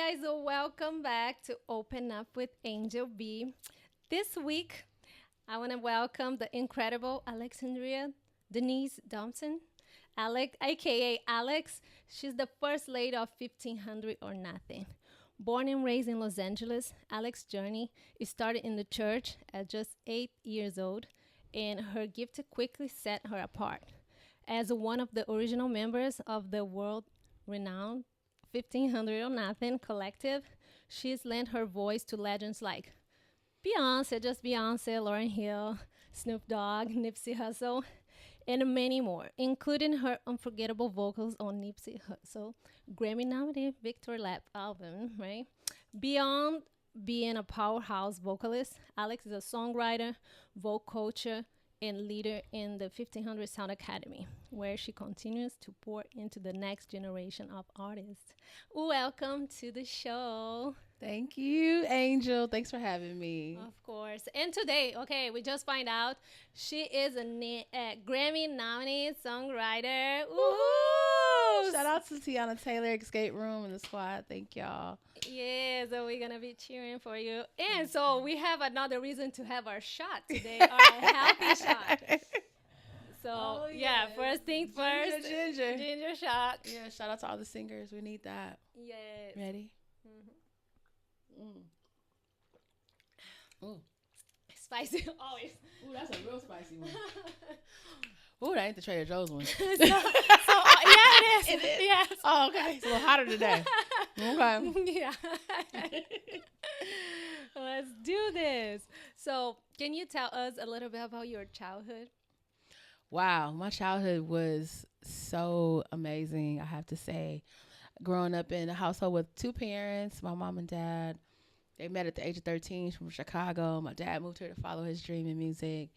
guys, welcome back to Open Up with Angel B. This week, I want to welcome the incredible Alexandria Denise Dopson, aka Alex. She's the first lady of 1500 or Nothing. Born and raised in Los Angeles, Alex's journey started in the church at just 8 years old, and her gift quickly set her apart. As one of the original members of the world renowned 1500 or Nothing collective, she's lent her voice to legends like Beyonce, Lauryn Hill, Snoop Dogg, Nipsey Hussle, and many more, including her unforgettable vocals on Nipsey Hussle Grammy-nominated Victory Lap album, right? Beyond being a powerhouse vocalist, Alex is a songwriter, vocal coach, and leader in the 1500 Sound Academy, where she continues to pour into the next generation of artists. Welcome to the show. Thank you, Angel. Thanks for having me. Of course. And today, okay, we just find out she is a Grammy-nominated songwriter. Woohoo! Shout out to Tiana Taylor, Escape Room, and the squad. Thank y'all. Yeah, so we're going to be cheering for you. And so we have another reason to have our shot today, our healthy shot. So, first things first. Ginger shot. Yeah, shout out to all the singers. We need that. Yes. Ready? Ooh. Spicy, always. Ooh, that's a real spicy one. Ooh, that ain't the Trader Joe's one. Yeah, it is. It is? Yes. Oh, okay. It's a little hotter today. Okay. Yeah. Let's do this. So, can you tell us a little bit about your childhood? Wow, my childhood was so amazing, I have to say. Growing up in a household with two parents, my mom and dad. They met at the age of 13 from Chicago. My dad moved here to follow his dream in music.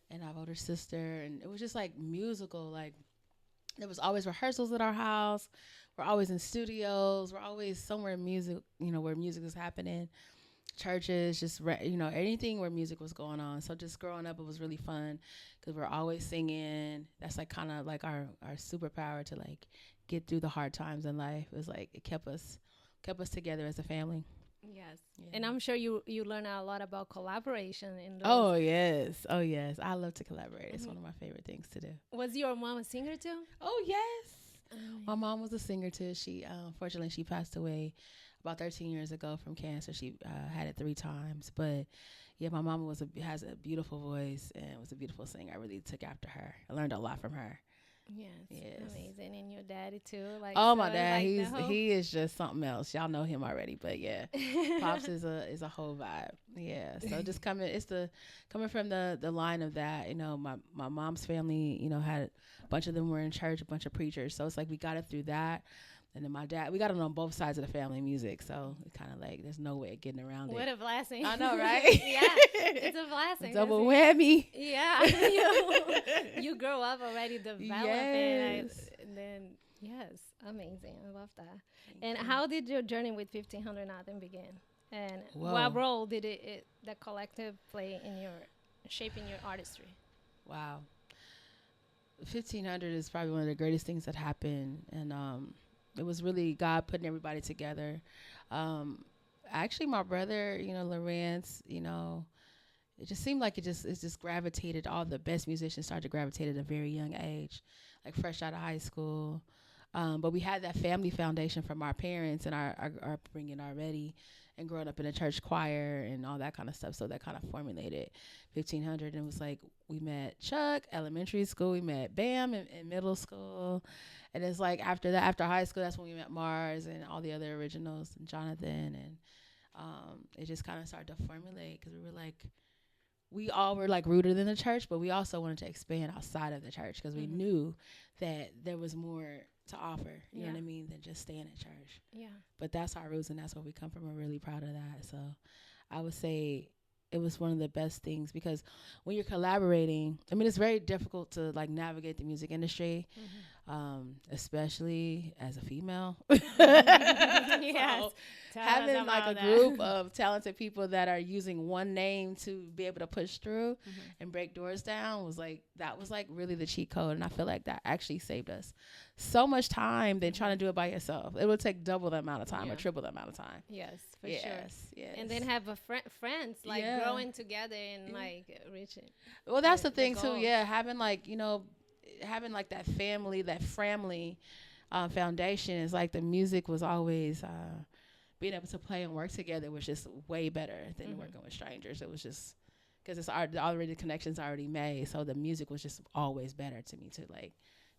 And I have an older sister. And it was just like musical. Like there was always rehearsals at our house. We're always in studios. We're always somewhere in music, where music is happening. Churches, just, anything where music was going on. So just growing up, it was really fun because we're always singing. That's like kind of like our superpower to like get through the hard times in life. It was like it kept us together as a family. Yes. Yeah. And I'm sure you learn a lot about collaboration in those. Oh yes. I love to collaborate. It's one of my favorite things to do. Was your mom a singer too? Oh yes. My mom was a singer too. She unfortunately she passed away about 13 years ago from cancer. She had it 3 times. But yeah, my mom has a beautiful voice and was a beautiful singer. I really took after her. I learned a lot from her. Yes. Amazing. And your daddy too. My dad, he is just something else. Y'all know him already, but yeah, Pops is a whole vibe. Yeah, so just coming from the line of that. My mom's family, had a bunch of them were in church, a bunch of preachers. So it's like we got it through that. And then my dad, we got it on both sides of the family music. So it's kind of like there's no way of getting around it. What a blessing. I know, right? Yeah, it's a blessing. Double whammy. Yeah. You grow up already developing. Yes. And then, yes, amazing. I love that. And how did your journey with 1500 Nothing begin? And what role did the collective play in shaping your artistry? Wow. 1500 is probably one of the greatest things that happened. And, it was really God putting everybody together. Actually, my brother, Lawrence, it just seemed like it just gravitated. All the best musicians started to gravitate at a very young age, like fresh out of high school. But we had that family foundation from our parents and our upbringing already, and growing up in a church choir and all that kind of stuff. So that kind of formulated 1500. And it was like we met Chuck elementary school, we met Bam in middle school. And it's like after that, after high school, that's when we met Mars and all the other originals and Jonathan. And it just kind of started to formulate because we all were like rooted in the church, but we also wanted to expand outside of the church because we knew that there was more to offer, you know what I mean, than just staying at church. Yeah. But that's our roots and that's where we come from. We're really proud of that. So I would say it was one of the best things because when you're collaborating, I mean, it's very difficult to like navigate the music industry. especially as a female. Yes. So Tell us having like a about that. group of talented people that are using one name to be able to push through Mhm. and break doors down was like that was like really the cheat code, and I feel like that actually saved us so much time than trying to do it by yourself. It would take double the amount of time Yeah. or triple the amount of time. Yes, for Yes, sure. yes. And then have a friends like Yeah. growing together and like reaching. Well, that's the the thing too. goals. Yeah, having like having like that family foundation is like the music was always being able to play and work together was just way better than working with strangers. It was just because it's already the connections already made, so the music was just always better to me too. Like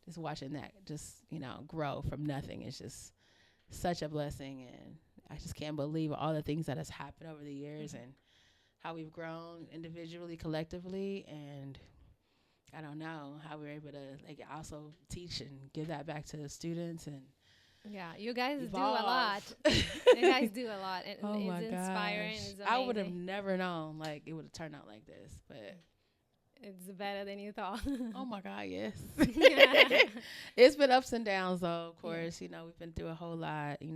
just watching that just grow from nothing is just such a blessing, and I just can't believe all the things that has happened over the years and how we've grown individually, collectively, and I don't know how we're able to like also teach and give that back to the students and Yeah, you guys evolve. do a lot. You guys do a lot, and Oh my it's inspiring. gosh. It's amazing. I would have never known like it would have turned out like this, but It's better than you thought. oh my God, yes. It's been ups and downs though, of course. Yeah. We've been through a whole lot, it's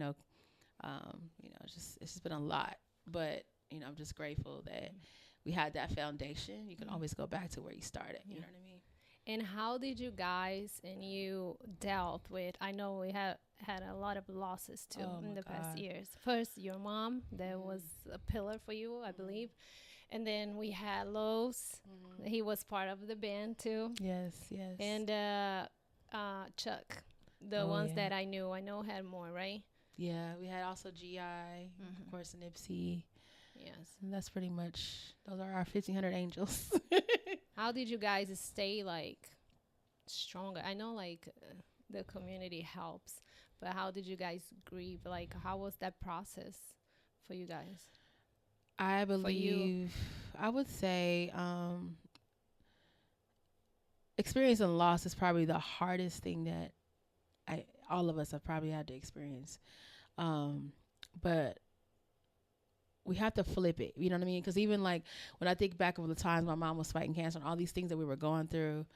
just been a lot. But, I'm just grateful that we had that foundation. You can always go back to where you started. You know what I mean? And how did you guys and you dealt with? I know we had a lot of losses too in the past years. First, your mom, that was a pillar for you, I believe. And then we had Los. He was part of the band too. Yes, yes. And Chuck, the ones that I know had more, right? Yeah, we had also GI, of course, Nipsey. Yes. And that's pretty much, those are our 1,500 angels. How did you guys stay like stronger? I know like the community helps, but how did you guys grieve? Like, how was that process for you guys? I believe, I would say, experiencing loss is probably the hardest thing that all of us have probably had to experience. But we have to flip it. You know what I mean? Because even like when I think back over the times my mom was fighting cancer and all these things that we were going through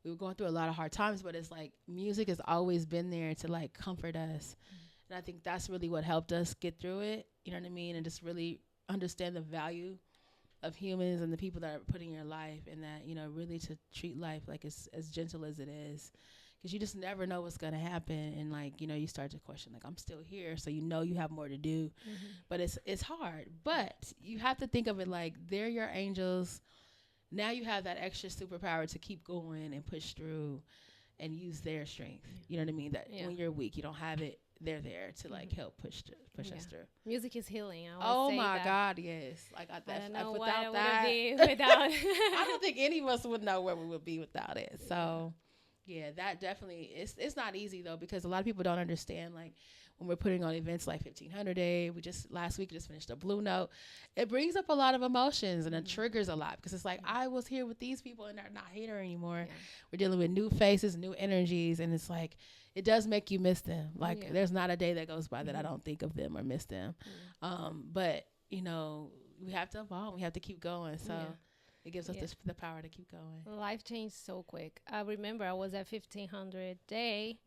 a lot of hard times, but it's like music has always been there to like comfort us. And I think that's really what helped us get through it. You know what I mean? And just really understand the value of humans and the people that are put in your life, and that, really to treat life like it's as gentle as it is. Because you just never know what's going to happen. And like, you start to question, like, I'm still here. So, you have more to do, but it's hard, but you have to think of it like they're your angels. Now you have that extra superpower to keep going and push through and use their strength. You know what I mean? That when you're weak, you don't have it. They're there to like help push us through. Music is healing. Oh my God, yes! Like I don't know without what that, I would be without. I don't think any of us would know where we would be without it. So, yeah, that definitely it's not easy though, because a lot of people don't understand like when we're putting on events like 1,500 Day. Last week just finished a Blue Note. It brings up a lot of emotions and it triggers a lot, because it's like I was here with these people and they're not here anymore. Yeah. We're dealing with new faces, new energies, and it's like it does make you miss them. Like there's not a day that goes by that I don't think of them or miss them. But we have to evolve. We have to keep going. So it gives us the power to keep going. Life changed so quick. I remember I was at 1,500 Day,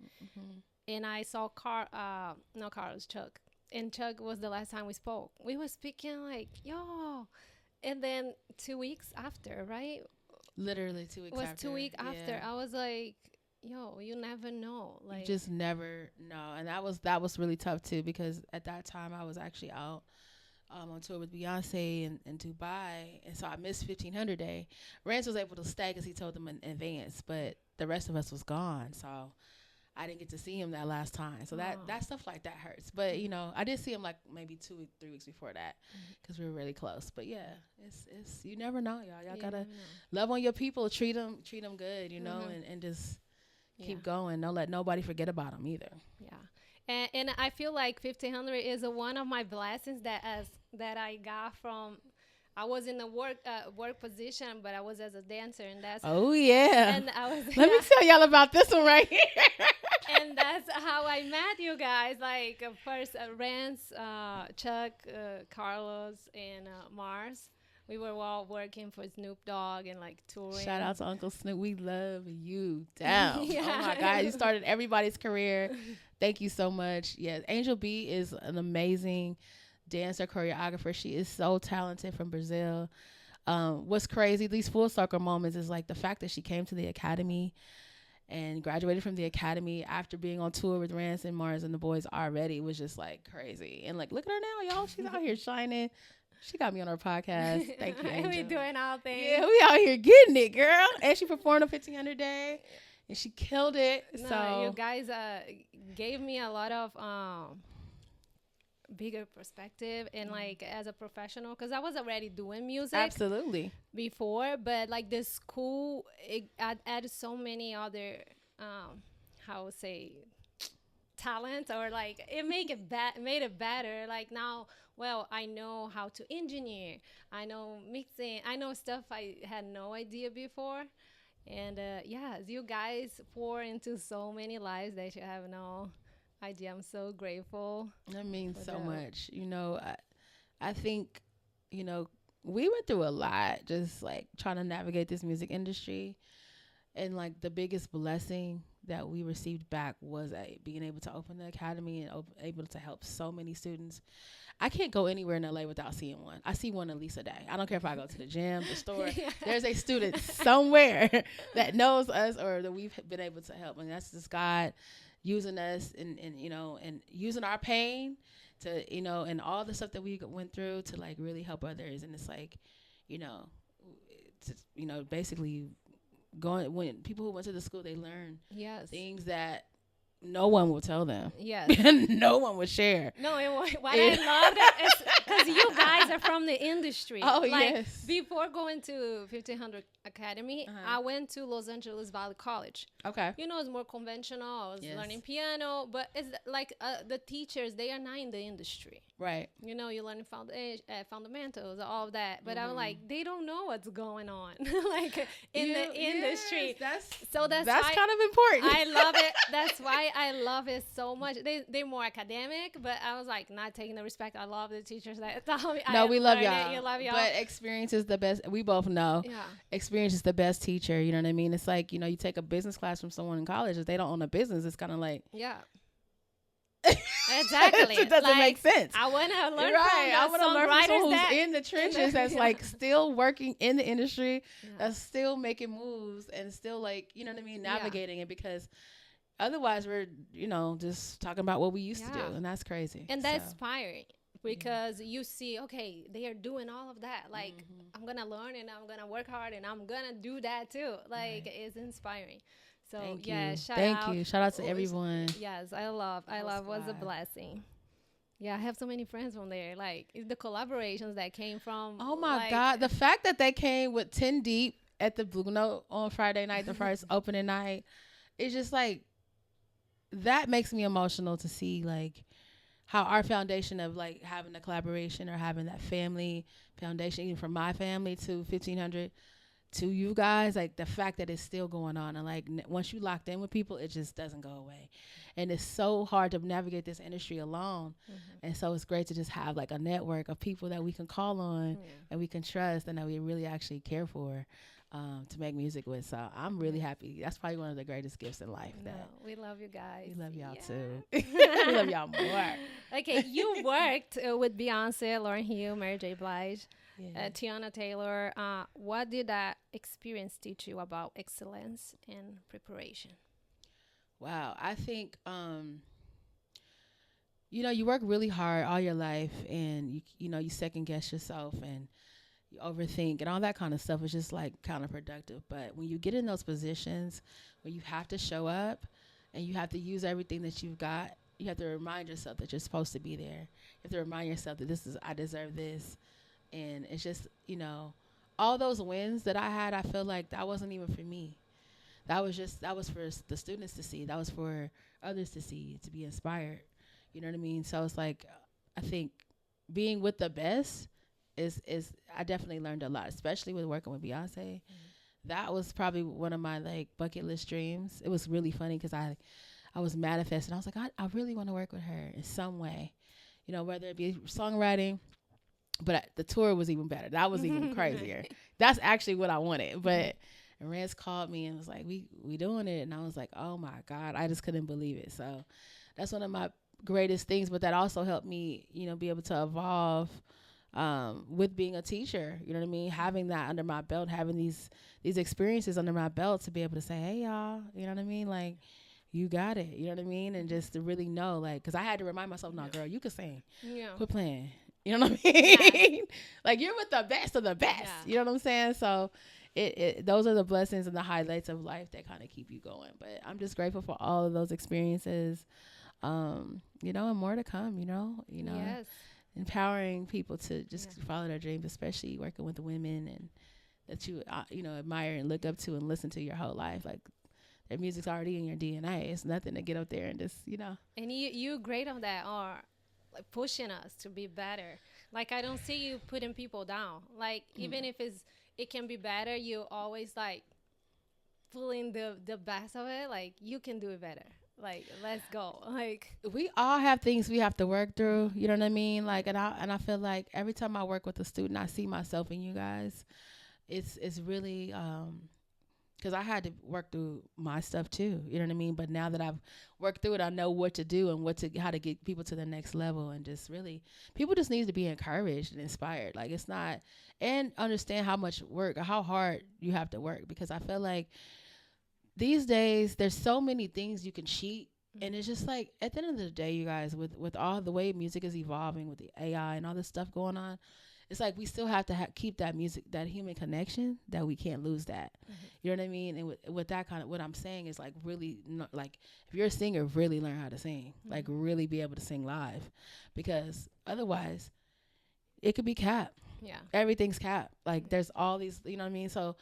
and I saw Chuck. And Chuck was the last time we spoke. We were speaking like, yo. And then 2 weeks after, right? Literally 2 weeks after. It was 2 weeks after. I was like, yo, you never know. Like, you just never know. And that was really tough too, because at that time I was actually out on tour with Beyoncé in Dubai, and so I missed 1,500 Day. Rance was able to stay because he told them in advance, but the rest of us was gone, so I didn't get to see him that last time. So that stuff like that hurts. But I did see him like maybe 2-3 weeks before that, because we were really close. But yeah, it's you never know, y'all. Y'all gotta love on your people, treat them good, and just keep going. Don't let nobody forget about them either. Yeah. And I feel like 1,500 is one of my blessings that I got from. I was in a work position, but I was as a dancer, and that's. Oh yeah. And I was. Let me tell y'all about this one right here. And that's how I met you guys. Like first, Rance, Chuck, Carlos, and Mars. we were all working for Snoop Dogg and like touring. Shout out to Uncle Snoop. We love you down. Yeah. Oh my God. You started everybody's career. Thank you so much. Yeah. Angel B is an amazing dancer, choreographer. She is so talented from Brazil. What's crazy, these full circle moments is like the fact that she came to the academy and graduated from the academy after being on tour with Ransom, Mars, and the boys already was just like crazy. And like, look at her now, y'all. She's out here shining. She got me on her podcast. Thank you, Angel. We doing our thing. Yeah, we out here getting it, girl. And she performed on 1500 Day, and she killed it. No, So you guys gave me a lot of bigger perspective and like as a professional, because I was already doing music absolutely before, but like this school, it added so many other how would say talents, or like it made it better. Like now, well, I know how to engineer, I know mixing, I know stuff I had no idea before. And yeah, you guys pour into so many lives that you have no idea. I'm so grateful. that means so much. You know, I think, you know, we went through a lot just like trying to navigate this music industry, and like the biggest blessing that we received back was being able to open the academy and able to help so many students. I can't go anywhere in LA without seeing one. I see one at least a day. I don't care if I go to the gym, the store. Yeah. There's a student somewhere that knows us or that we've been able to help. And that's just God using us and you know, and using our pain to, you know, and all the stuff that we went through to like really help others. And it's like, you know, basically when people who went to the school, they learn things that no one will tell them. Yes. No one would share. No, what I love that is because you guys are from the industry. Oh, like, yes. Before going to 1500 Academy, I went to Los Angeles Valley College. Okay. You know, it's more conventional. I was learning piano, but it's like the teachers, they are not in the industry. Right. You know, you learn fundamentals, all of that. But I'm like, they don't know what's going on like in the industry. That's why kind of important. I love it. That's why I love it so much. They're more academic, but I was like not taking the respect. I love the teachers that tell me. No, we love y'all. You love y'all. But experience is the best. We both know. Yeah. Experience is the best teacher. You know what I mean? It's like, you know, you take a business class from someone in college. If they don't own a business, it's kind of like. Yeah. Exactly. It doesn't make sense. I want to learn I want to learn from someone who's in the trenches that's yeah. like still working in the industry, that's still making moves and still like, you know what I mean, navigating it, because otherwise we're, you know, just talking about what we used to do, and that's crazy. And that's inspiring because you see, okay, they are doing all of that. Like, I'm going to learn and I'm going to work hard and I'm going to do that too. Like, it's inspiring. So Thank you. Shout out to everyone. Yes, I love was a blessing. Yeah, I have so many friends from there. Like the collaborations that came from. Oh my God, the fact that they came with 10 Deep at the Blue Note on Friday night, the first opening night, it's just like that makes me emotional to see like how our foundation of like having a collaboration or having that family foundation, even from my family to 1500. To you guys, like the fact that it's still going on, and like once you locked in with people, it just doesn't go away, and it's so hard to navigate this industry alone. And so it's great to just have like a network of people that we can call on and we can trust and that we really actually care for to make music with. So I'm really happy. That's probably one of the greatest gifts in life. We love you guys. We love y'all too. We love y'all more. Okay, you worked with Beyonce, Lauryn Hill, Mary J. Blige. Tiana Taylor, what did that experience teach you about excellence and preparation? Wow, I think, you know, you work really hard all your life, and you know, you second guess yourself and you overthink, and all that kind of stuff is just like counterproductive. But when you get in those positions where you have to show up and you have to use everything that you've got, you have to remind yourself that you're supposed to be there. You have to remind yourself that I deserve this. And it's just, you know, all those wins that I had, I feel like that wasn't even for me. That was for the students to see. That was for others to see, to be inspired. You know what I mean? So it's like, I think being with the best is I definitely learned a lot, especially with working with Beyonce. That was probably one of my like bucket list dreams. It was really funny because I was manifesting. I was like, I really want to work with her in some way, you know, whether it be songwriting, But the tour was even better. That was even crazier. That's actually what I wanted. But Rance called me and was like, we doing it. And I was like, oh my God, I just couldn't believe it. So that's one of my greatest things. But that also helped me, be able to evolve with being a teacher. You know what I mean? Having that under my belt, having these experiences under my belt to be able to say, hey, y'all, you know what I mean? Like, you got it. You know what I mean? And just to really know, like, because I had to remind myself, no, girl, you can sing. Yeah. Quit playing. You know what I mean? Yeah. Like, you're with the best of the best. Yeah. You know what I'm saying? So those are the blessings and the highlights of life that kind of keep you going. But I'm just grateful for all of those experiences, and more to come, Yes. empowering people to just follow their dreams, especially working with the women and that you, admire and look up to and listen to your whole life. Like, their music's already in your DNA. It's nothing to get up there and just, And you're great on that, or like pushing us to be better. Like, I don't see you putting people down. Like, even if it can be better, you always like pulling the best of it. Like, you can do it better. Like, let's go. Like, we all have things we have to work through. You know what I mean? Like, and I feel like every time I work with a student, I see myself in you guys. It's really, because I had to work through my stuff too, you know what I mean? But now that I've worked through it, I know what to do and how to get people to the next level. And just really, people just need to be encouraged and inspired. Like, it's not, and understand how much work, or how hard you have to work. Because I feel like these days there's so many things you can cheat. And it's just like, at the end of the day, you guys, with all the way music is evolving, with the AI and all this stuff going on, it's like we still have to keep that music, that human connection, that we can't lose that. You know what I mean? And with that kind of, what I'm saying is like, really, like, if you're a singer, really learn how to sing. Like, really be able to sing live. Because otherwise, it could be capped. Yeah. Everything's capped. Like, there's all these, you know what I mean? So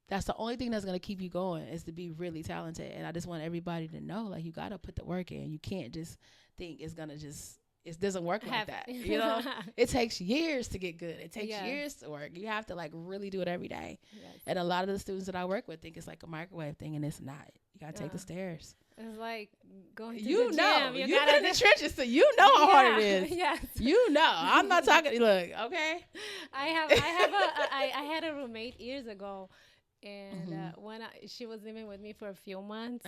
that's the only thing that's going to keep you going, is to be really talented. And I just want everybody to know, like, you got to put the work in. You can't just think it's going to just, it doesn't work like that. You know, it takes years to get good. It takes years to work. You have to like really do it every day. Yes. And a lot of the students that I work with think it's like a microwave thing, and it's not. You got to take the stairs. It's like going to the gym. You've been in the trenches, so you know how hard it is. Yes. You know. I'm not talking. Look, okay. I had a roommate years ago. And when she was living with me for a few months,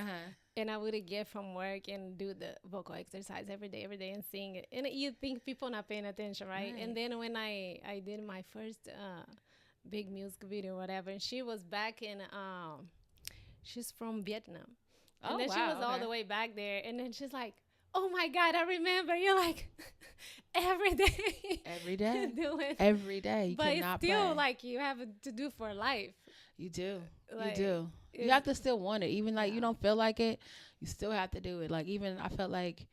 and I would get from work and do the vocal exercise every day and sing it. And you think people not paying attention, right? And then when I did my first big music video or whatever, and she was back in, she's from Vietnam. And then she was all the way back there. And then she's like, oh my God, I remember. You're like, every day. Every day. doing. Every day. You but cannot it's still play. Like you have to do for life. You do. Like, you do. You have to still want it. Even like you don't feel like it, you still have to do it. Like, even I felt like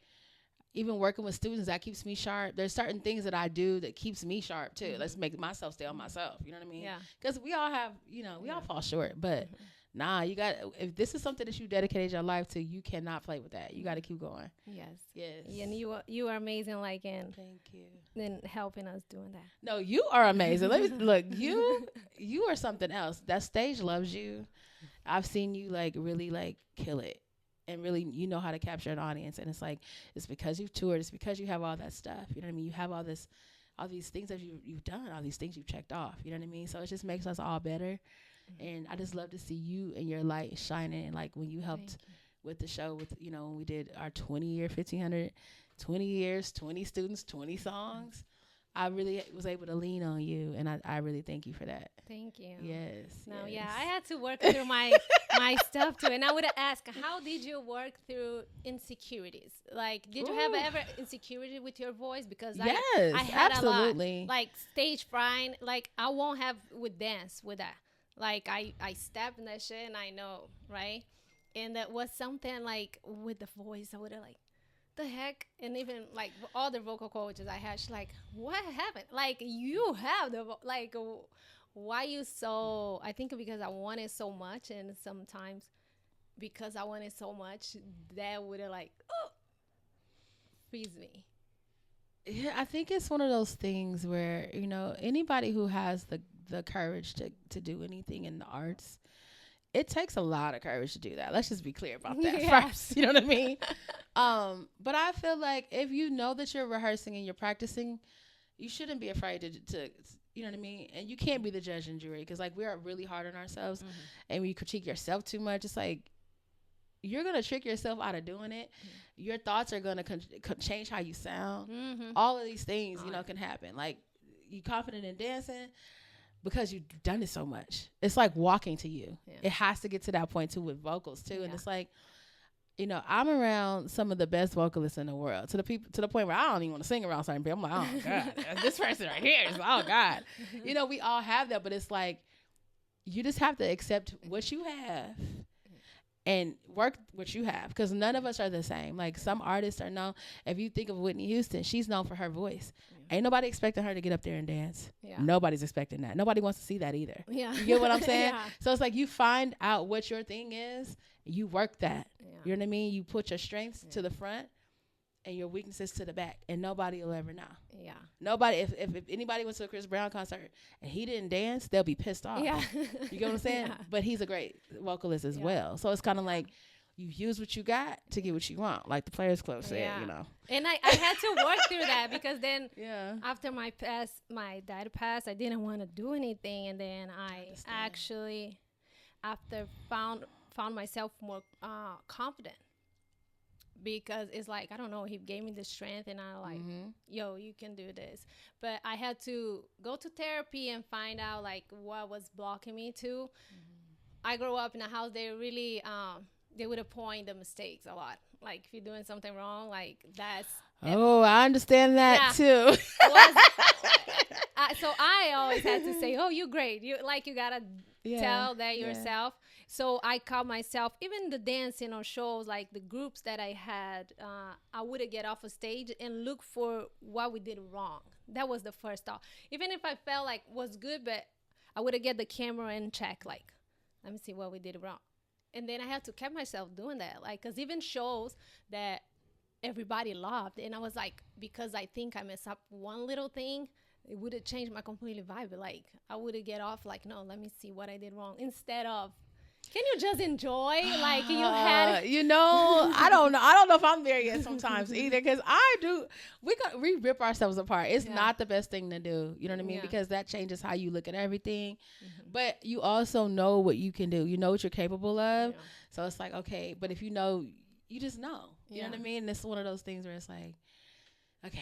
even working with students, that keeps me sharp. There's certain things that I do that keeps me sharp too. Let's make myself stay on myself. You know what I mean? Yeah. Because we all have, we all fall short. But nah, you got, if this is something that you dedicated your life to, you cannot play with that. You got to keep going. Yes. Yes. And you are amazing, like, and thank you. Then helping us doing that. No, you are amazing. Let me look. You are something else. That stage loves you. I've seen you like really like kill it, and really you know how to capture an audience. And it's like, it's because you've toured. It's because you have all that stuff. You know what I mean? You have all these things that you've done, all these things you've checked off. You know what I mean? So it just makes us all better. And I just love to see you and your light shining. Like when you helped with the show, with when we did our 20-year 1500, 20 years, 20 students, 20 songs. I really was able to lean on you, and I really thank you for that. Thank you. Yes. No, yes. yeah, I had to work through my stuff too, and I would ask, how did you work through insecurities? Like, did you have ever insecurity with your voice? Because I had absolutely. A lot, like stage fright. Like, I won't have with dance with that. Like, I step in that shit, and I know, right? And that was something like with the voice, I would have like, the heck? And even like all the vocal coaches I had, she's like, what happened? Like, you have like, why you so? I think because I wanted so much, and sometimes because I wanted so much, that would have like freeze me. Yeah, I think it's one of those things where anybody who has the courage to do anything in the arts, it takes a lot of courage to do that. Let's just be clear about that first. You know what I mean? But I feel like if you know that you're rehearsing and you're practicing, you shouldn't be afraid to you know what I mean? And you can't be the judge and jury, because like we are really hard on ourselves, and when you critique yourself too much, it's like you're gonna trick yourself out of doing it. Your thoughts are gonna change how you sound. All of these things, you know, can happen. Like, you confident in dancing because you've done it so much. It's like walking to you. It has to get to that point too with vocals too, and it's like, you know, I'm around some of the best vocalists in the world, to the point where I don't even want to sing around certain people. I'm like, oh God, this person right here is, oh God. You know, we all have that, but it's like, you just have to accept what you have and work what you have, because none of us are the same. Like, some artists are known. If you think of Whitney Houston, she's known for her voice. Ain't nobody expecting her to get up there and dance. Nobody's expecting that. Nobody wants to see that either. You get what I'm saying? So it's like, you find out what your thing is, you work that. You know what I mean? You put your strengths to the front and your weaknesses to the back, and nobody will ever know. Nobody. If anybody went to a Chris Brown concert and he didn't dance, they'll be pissed off. You get what I'm saying? But he's a great vocalist as well. So it's kind of like, you use what you got to get what you want, like the Players Club said, you know. And I had to work through that, because then after my dad passed, I didn't want to do anything, and then I actually, after found myself more confident, because it's like, I don't know, he gave me the strength, and I like, yo, you can do this. But I had to go to therapy and find out like what was blocking me too. I grew up in a house, they really they would point the mistakes a lot. Like, if you're doing something wrong, like, that's... I understand that too. So I always had to say, oh, you're great. You gotta tell that yourself. So I caught myself, even the dancing on shows, like the groups that I had, I would get off a stage and look for what we did wrong. That was the first thought. Even if I felt like was good, but I would get the camera and check, like, let me see what we did wrong. And then I had to keep myself doing that, like, because even shows that everybody loved, and I was like, because I think I messed up one little thing, it would have changed my completely vibe. But like, I would get off like, no, let me see what I did wrong, instead of, can you just enjoy? Like, you had, you know, I don't know if I'm there yet sometimes either, because we rip ourselves apart. It's not the best thing to do. You know what I mean? Because that changes how you look at everything. But you also know what you can do. You know what you're capable of. So it's like, okay, but if you know, you just know. You know what I mean? And it's one of those things where it's like, okay.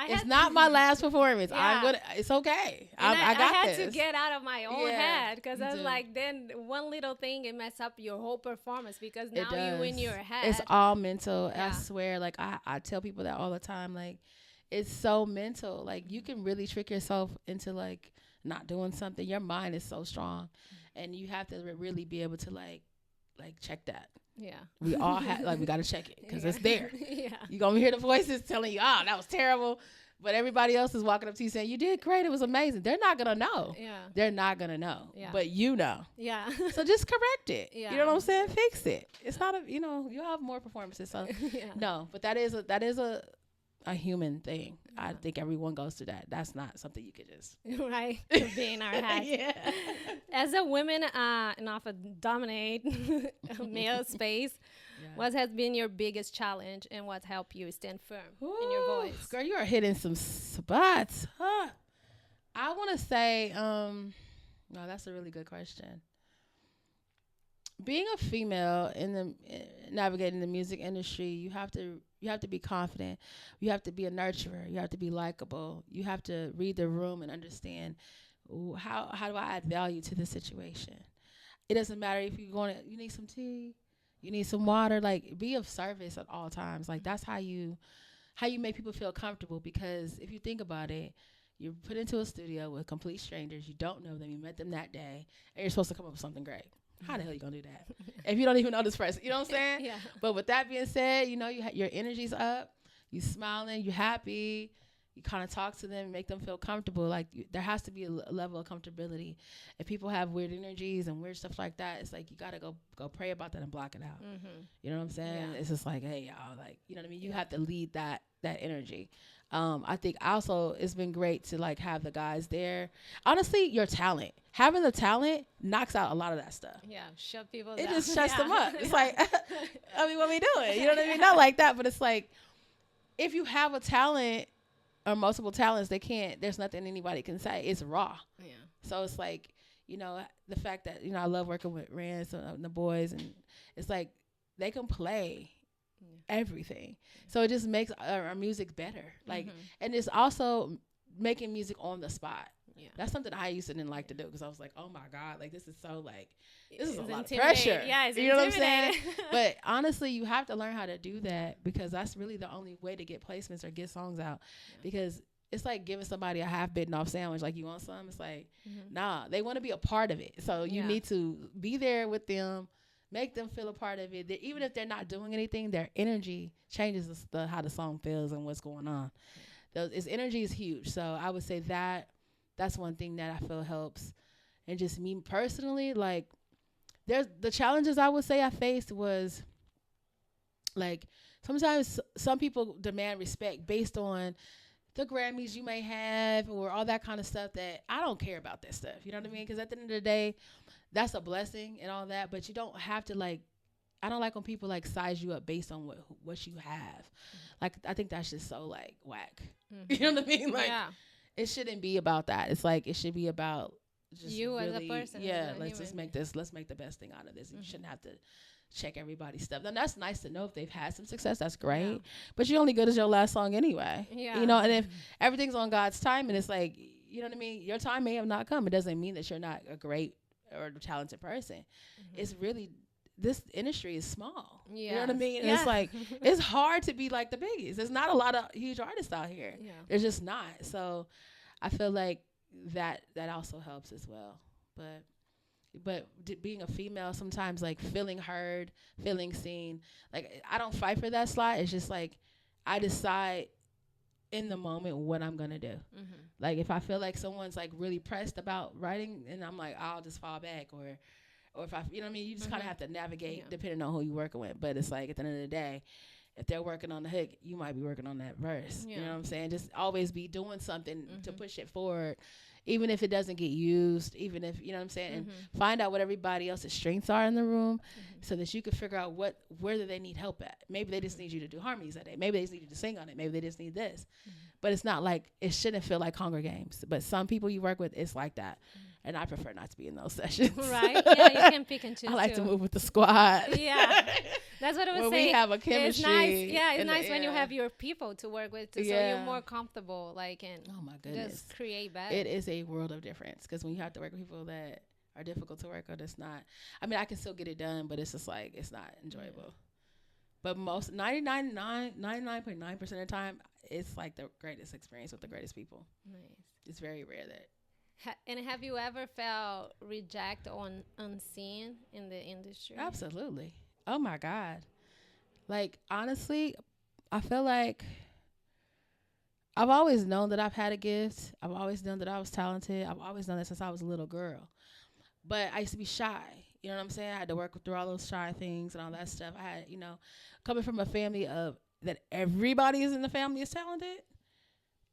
It's not my last performance. It's okay. I got I had this. to get out of my own head, because I was like, then one little thing, it mess up your whole performance, because now you in your head. It's all mental. I swear. Like, I tell people that all the time. Like, it's so mental. Like, you can really trick yourself into like not doing something. Your mind is so strong, and you have to really be able to like check that. We all have, like, we got to check it, because it's there. You're going to hear the voices telling you, oh, that was terrible. But everybody else is walking up to you saying, you did great. It was amazing. They're not going to know. They're not going to know. But you know. So just correct it. You know what I'm saying? Fix it. It's not you know, you'll have more performances. So no, but that is a human thing. I think everyone goes through that. That's not something you could just be in our head. As a woman and off a dominate male space, what has been your biggest challenge, and what's helped you stand firm in your voice? Girl, you are hitting some spots. I want to say, no, that's a really good question. Being a female navigating the music industry, you have to be confident. You have to be a nurturer. You have to be likable. You have to read the room and understand how do I add value to the situation. It doesn't matter if you need some tea, you need some water. Like, be of service at all times. Like, that's how you make people feel comfortable. Because if you think about it, you're put into a studio with complete strangers. You don't know them. You met them that day, and you're supposed to come up with something great. How the hell you gonna do that if you don't even know this person? You know what I'm saying? But with that being said, you know, your energy's up, you smiling, you happy, you kind of talk to them, make them feel comfortable. Like, there has to be a level of comfortability. If people have weird energies and weird stuff like that, it's like, you gotta go pray about that and block it out. You know what I'm saying? It's just like, hey, y'all, like, you know what I mean? You have to lead that energy. I think also it's been great to like have the guys there. Honestly, your talent, having the talent knocks out a lot of that stuff. Shut people down. It just shuts them up. It's like, I mean, what we doing? You know what I mean? Not like that, but it's like, if you have a talent, or multiple talents, there's nothing anybody can say. It's raw. Yeah. So it's like, the fact that, I love working with Rance and the boys, and it's like they can play everything. So it just makes our music better. Like, and it's also making music on the spot. Yeah. That's something I used to didn't like to do, because I was like, oh my God, like this is so like, this is a lot of pressure. Yeah, it's you know what I'm saying? But honestly, you have to learn how to do that, because that's really the only way to get placements or get songs out. Because it's like giving somebody a half bitten off sandwich, like, you want some? It's like, nah, they want to be a part of it. So you need to be there with them, make them feel a part of it. Even if they're not doing anything, their energy changes how the song feels and what's going on. Its energy is huge. So I would say that's one thing that I feel helps. And just me personally, like, there's the challenges I would say I faced was, like, sometimes some people demand respect based on the Grammys you may have or all that kind of stuff, that I don't care about that stuff. You know what I mean? Because at the end of the day, that's a blessing and all that, but you don't have to, like, I don't like when people like size you up based on what you have. Like, I think that's just so like whack. You know what I mean? Like, it shouldn't be about that. It's like, it should be about just you really, as a person. Yeah, let's make the best thing out of this. You shouldn't have to check everybody's stuff. And that's nice to know if they've had some success. That's great. Yeah. But you're only good as your last song anyway. Yeah. And if everything's on God's time, and it's like, you know what I mean? Your time may have not come. It doesn't mean that you're not a great or talented person. It's really, this industry is small. You know what I mean? And it's like, it's hard to be like the biggies. There's not a lot of huge artists out here. Yeah. There's just not. So I feel like that also helps as well. But being a female, sometimes, like, feeling heard, feeling seen, like, I don't fight for that slot. It's just like, I decide in the moment what I'm gonna do. Like, if I feel like someone's like really pressed about writing, and I'm like, I'll just fall back, or if I, you know what I mean, you just kind of have to navigate depending on who you're working with. But it's like, at the end of the day, if they're working on the hook, you might be working on that verse. You know what I'm saying? Just always be doing something to push it forward, even if it doesn't get used, even if, you know what I'm saying, and find out what everybody else's strengths are in the room, so that you can figure out where do they need help at. Maybe they just need you to do harmonies that day. Maybe they just need you to sing on it. Maybe they just need this. But it's not like, it shouldn't feel like Hunger Games. But some people you work with, it's like that. And I prefer not to be in those sessions. Right. Yeah, you can pick and choose. I like to move with the squad. Yeah. That's what I was saying. We have a chemistry. It's nice. Yeah, it's nice when you have your people to work with, so you're more comfortable, like, and oh my goodness, just create better. It is a world of difference, because when you have to work with people that are difficult to work with, it's not, I mean, I can still get it done, but it's just like, it's not enjoyable. But most 99.9% of the time, it's like the greatest experience with the greatest people. Nice. It's very rare that. And have you ever felt rejected or unseen in the industry? Absolutely. Oh my God. Like, honestly, I feel like I've always known that I've had a gift. I've always known that I was talented. I've always known that since I was a little girl. But I used to be shy. You know what I'm saying? I had to work through all those shy things and all that stuff. I had, coming from a family of that everybody is in the family is talented,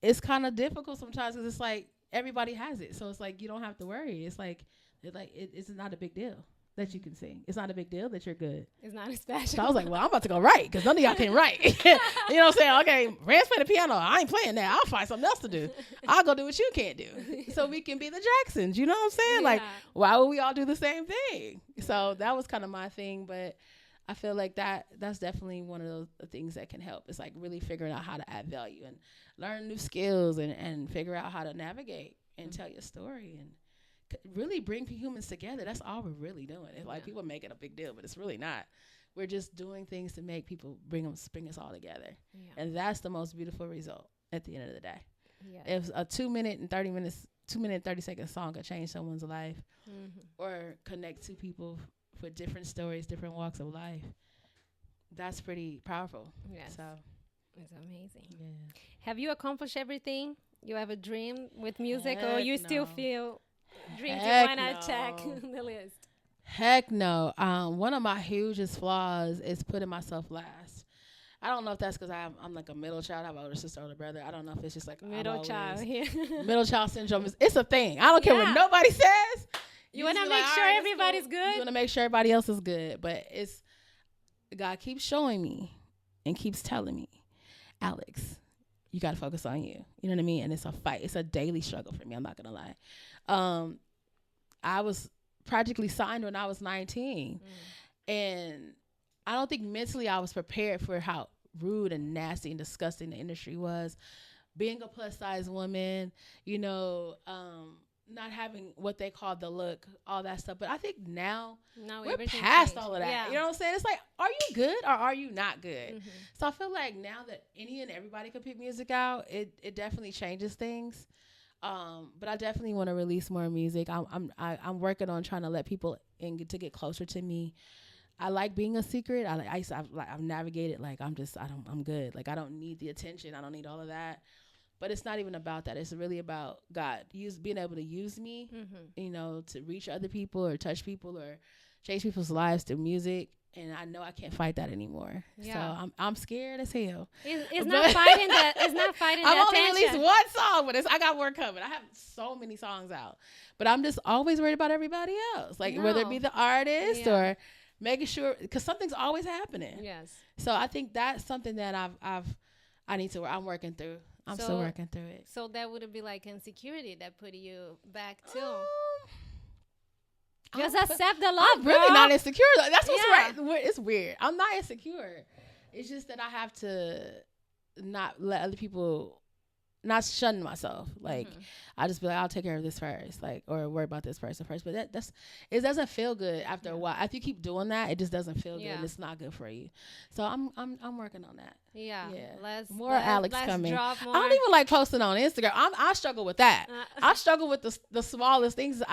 it's kind of difficult sometimes, because it's like everybody has it. So it's like, you don't have to worry. It's like it's not a big deal that you can sing. It's not a big deal that you're good. It's not as special. So I was like, well, I'm about to go write, because none of y'all can write. You know what I'm saying? Okay, Rance play the piano. I ain't playing that. I'll find something else to do. I'll go do what you can't do. So we can be the Jacksons. You know what I'm saying? Yeah. Like, why would we all do the same thing? So that was kind of my thing. But I feel like that's definitely one of those things that can help. It's like really figuring out how to add value and learn new skills and figure out how to navigate and tell your story and really bring humans together. That's all we're really doing. It's like people make it a big deal, but it's really not. We're just doing things to make people bring us all together. Yeah. And that's the most beautiful result at the end of the day. Yeah. If a 2 minute and 30 second song could change someone's life or connect two people for different stories, different walks of life, that's pretty powerful. Yes. So it's amazing. Yeah. Have you accomplished everything you ever dreamed with music, or you still feel dreams you want to check the list? Heck no. One of my hugest flaws is putting myself last. I don't know if that's because I'm like a middle child. I have an older sister, older brother. I don't know if it's just like middle child. Yeah. Middle child syndrome. It's a thing. I don't care what nobody says. You want to make sure everybody's good? You want to make sure everybody else is good. But God keeps showing me and keeps telling me, Alex, you got to focus on you. You know what I mean? And it's a fight. It's a daily struggle for me. I'm not going to lie. I was practically signed when I was 19. And I don't think mentally I was prepared for how rude and nasty and disgusting the industry was. Being a plus size woman, you know, not having what they call the look, all that stuff. But I think now we're past all of that. Yeah. You know what I'm saying? It's like, are you good or are you not good? So I feel like now that any and everybody can put music out, it definitely changes things. But I definitely want to release more music. I'm working on trying to let people in to get closer to me. I like being a secret. I've navigated like I'm good. Like I don't need the attention. I don't need all of that. But it's not even about that. It's really about God being able to use me, you know, to reach other people or touch people or change people's lives through music. And I know I can't fight that anymore. Yeah. So I'm scared as hell. It's not fighting that. It's not fighting that. I've only released one song, but I got more coming. I have so many songs out, but I'm just always worried about everybody else, like whether it be the artist or making sure, because something's always happening. Yes. So I think that's something that I'm working through. I'm still working through it. So that would be like insecurity that put you back too. Just accept the love, I'm really not insecure. That's what's right. It's weird. I'm not insecure. It's just that I have to not let other people, not shun myself. Like I just be like, I'll take care of this first, like, or worry about this person first. But it doesn't feel good after a while. After you keep doing that, it just doesn't feel good. And it's not good for you. So I'm working on that. Yeah. Let's coming. I don't even like posting on Instagram. I struggle with that. I struggle with the smallest things.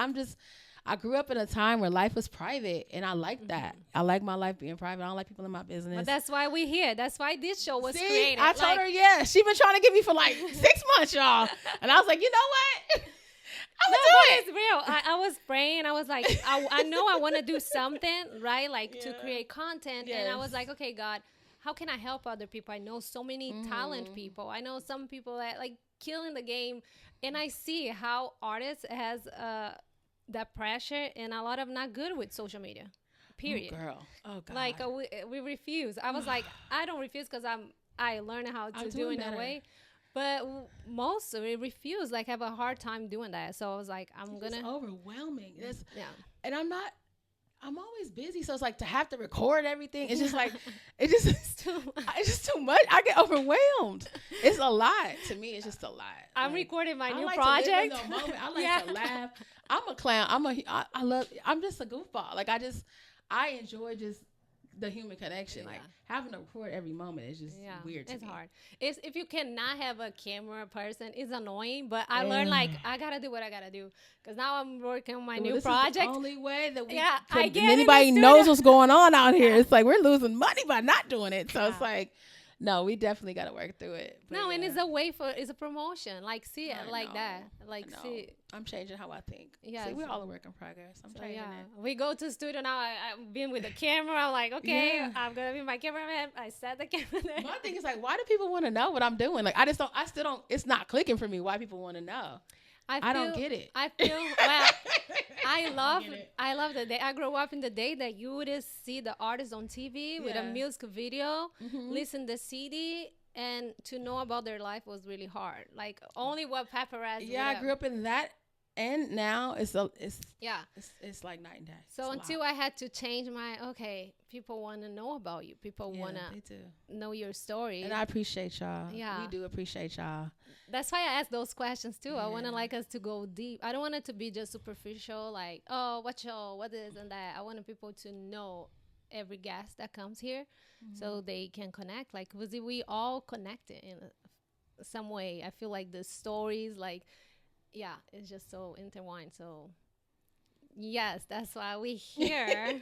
I grew up in a time where life was private, and I like that. I like my life being private. I don't like people in my business. But that's why we're here. That's why this show was created. I told her, she been trying to get me for like 6 months, y'all. And I was like, you know what? I'm gonna do it. It's real. I was praying. I was like, I know I want to do something, right? Like to create content. Yes. And I was like, okay, God, how can I help other people? I know so many talent people. I know some people that like killing the game. And I see how artists has that pressure, and a lot of not good with social media, period. Oh, girl. Oh, God. Like we refuse. I was like, I don't refuse because I learned how to do it in a way, but most of it refuse, like have a hard time doing that. So I was like, it's overwhelming. And I'm always busy, so it's like to have to record everything. It's just like it's just too much. I get overwhelmed. It's a lot to me. It's just a lot. I'm recording my new project. I like to laugh. I'm a clown. I'm just a goofball. Like I enjoy just the human connection. Like having to record every moment is just weird to me. It's hard. If you cannot have a camera person, it's annoying. But I learned like I gotta do what I gotta do, because now I'm working on my new project. Is the only way that anybody knows what's going on out here. It's like we're losing money by not doing it. So it's like, no, we definitely got to work through it. No, and it's a way it's a promotion. Like, see it like that. Like, see. I'm changing how I think. Yeah. See, we're all a work in progress. I'm changing it. We go to the studio now. I've been with the camera. I'm like, okay, I'm going to be my cameraman. I set the camera there. My thing is like, why do people want to know what I'm doing? Like, I still don't, it's not clicking for me why people want to know. I don't get it. I feel, well, I love the day. I grew up in the day that you would see the artist on TV with a music video, listen to the CD, and to know about their life was really hard. Like only what paparazzi. Yeah, I grew up in that, and now it's like night and day. So until I had to change people want to know about you. People want to know your story. And I appreciate y'all. Yeah, we do appreciate y'all. That's why I ask those questions too. I want to like us to go deep. I don't want it to be just superficial, like, oh, what is and that. I want people to know every guest that comes here, so they can connect. Like, we all connected in some way. I feel like the stories, like, it's just so intertwined. So, yes, that's why we're here.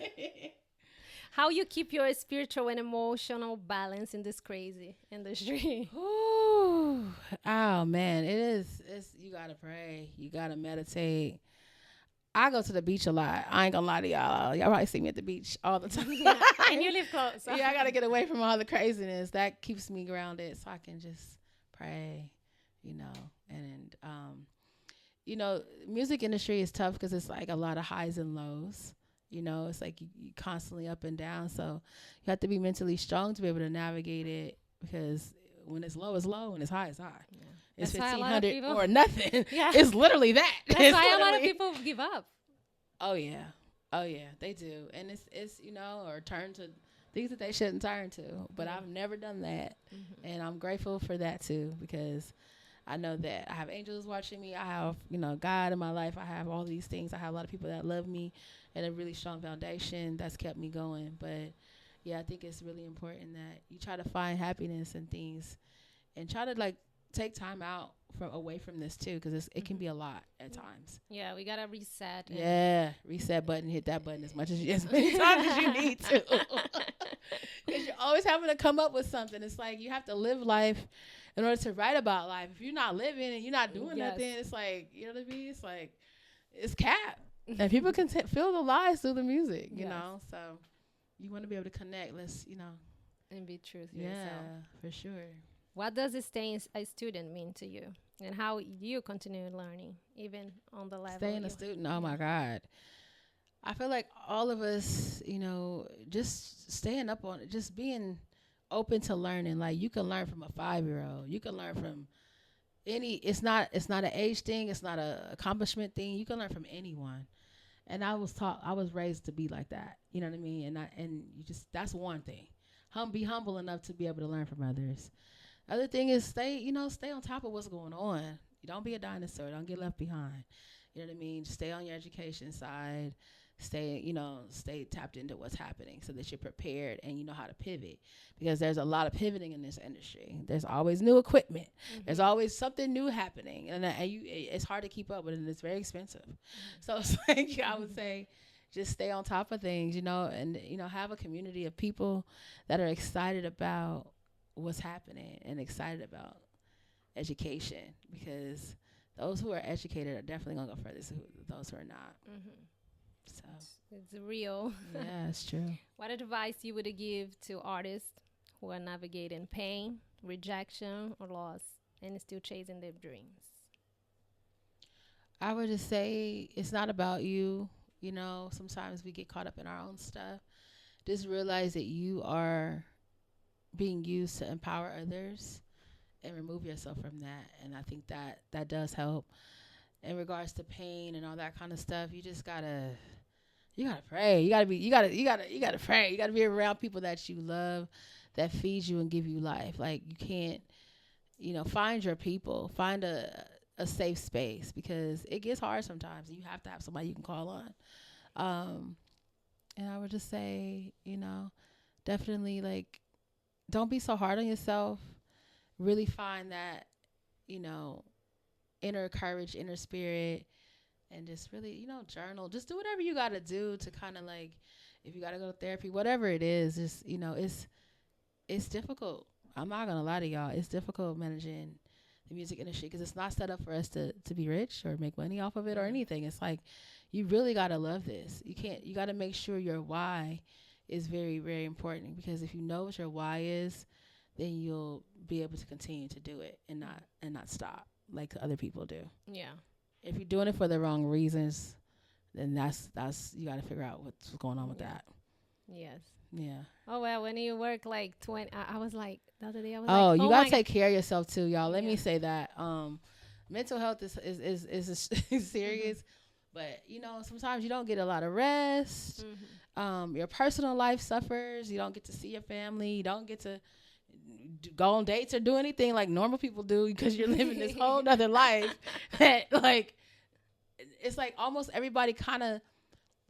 How you keep your spiritual and emotional balance in this crazy industry? Ooh, oh man, it's you gotta pray, you gotta meditate. I go to the beach a lot. I ain't gonna lie to y'all. Y'all probably see me at the beach all the time. And you live close. So. Yeah, I gotta get away from all the craziness. That keeps me grounded, so I can just pray, and music industry is tough because it's like a lot of highs and lows. It's like you constantly up and down. So you have to be mentally strong to be able to navigate it, because When it's low, it's low. When it's high, it's high. Yeah. It's That's 1,500 or nothing. Yeah. It's literally that. That's why a lot of people give up. Oh yeah. Oh yeah, they do. And it's or turn to things that they shouldn't turn to. But I've never done that. Mm-hmm. And I'm grateful for that too, because I know that I have angels watching me. I have, God in my life. I have all these things. I have a lot of people that love me and a really strong foundation that's kept me going. But yeah, I think it's really important that you try to find happiness in things and try to take time out away from this too, because it can be a lot at times. Yeah, we gotta reset. Yeah, reset button, hit that button as many times as you need to, because you're always having to come up with something. It's like you have to live life in order to write about life. If you're not living and you're not doing nothing, it's like, you know what I mean? It's like it's cap, and people can feel the lies through the music, you know. So you want to be able to connect. And be true to yourself. Yeah, for sure. What does staying a student mean to you, and how you continue learning, even on the level? Staying a student, oh my God. I feel like all of us, just staying up on it, just being open to learning. Like, you can learn from a 5-year-old. You can learn from it's not an age thing. It's not a accomplishment thing. You can learn from anyone. And I was raised to be like that. You know what I mean? And you just, that's one thing. Be humble enough to be able to learn from others. Other thing is stay on top of what's going on. You don't be a dinosaur. Don't get left behind. You know what I mean? Just stay on your education side. Stay tapped into what's happening so that you're prepared and you know how to pivot, because there's a lot of pivoting in this industry. There's always new equipment. Mm-hmm. There's always something new happening, and it's hard to keep up with it, and it's very expensive. Mm-hmm. So it's like, I would say, just stay on top of things, and have a community of people that are excited about what's happening and excited about education, because those who are educated are definitely gonna go further than those who are not. Mm-hmm. So it's real. Yeah, it's true. What advice you would give to artists who are navigating pain, rejection, or loss, and still chasing their dreams? I would just say it's not about you. Sometimes we get caught up in our own stuff. Just realize that you are being used to empower others, and remove yourself from that. And I think that does help. In regards to pain and all that kind of stuff, you just gotta pray. You gotta pray. You gotta be around people that you love, that feed you and give you life. Like, you can't, find your people, find a safe space, because it gets hard sometimes. You have to have somebody you can call on. And I would just say, definitely, don't be so hard on yourself. Really find that, inner courage, inner spirit, and just really, journal. Just do whatever you got to do to kind of, if you got to go to therapy, whatever it is, just, it's difficult. I'm not going to lie to y'all. It's difficult managing the music industry, because it's not set up for us to be rich or make money off of it or anything. It's like, you really got to love this. You got to make sure your why is very, very important, because if you know what your why is, then you'll be able to continue to do it and not stop like other people do. Yeah. If you're doing it for the wrong reasons, then that's you got to figure out what's going on with that. Yes. Yeah. Oh, well, when you work 20, I was like, the other day I was you got to take care of yourself too, y'all. Let me say that. Mental health is serious, but sometimes you don't get a lot of rest. Mm-hmm. Your personal life suffers. You don't get to see your family. You don't get to go on dates or do anything like normal people do, because you're living this whole nother life that it's like almost everybody kind of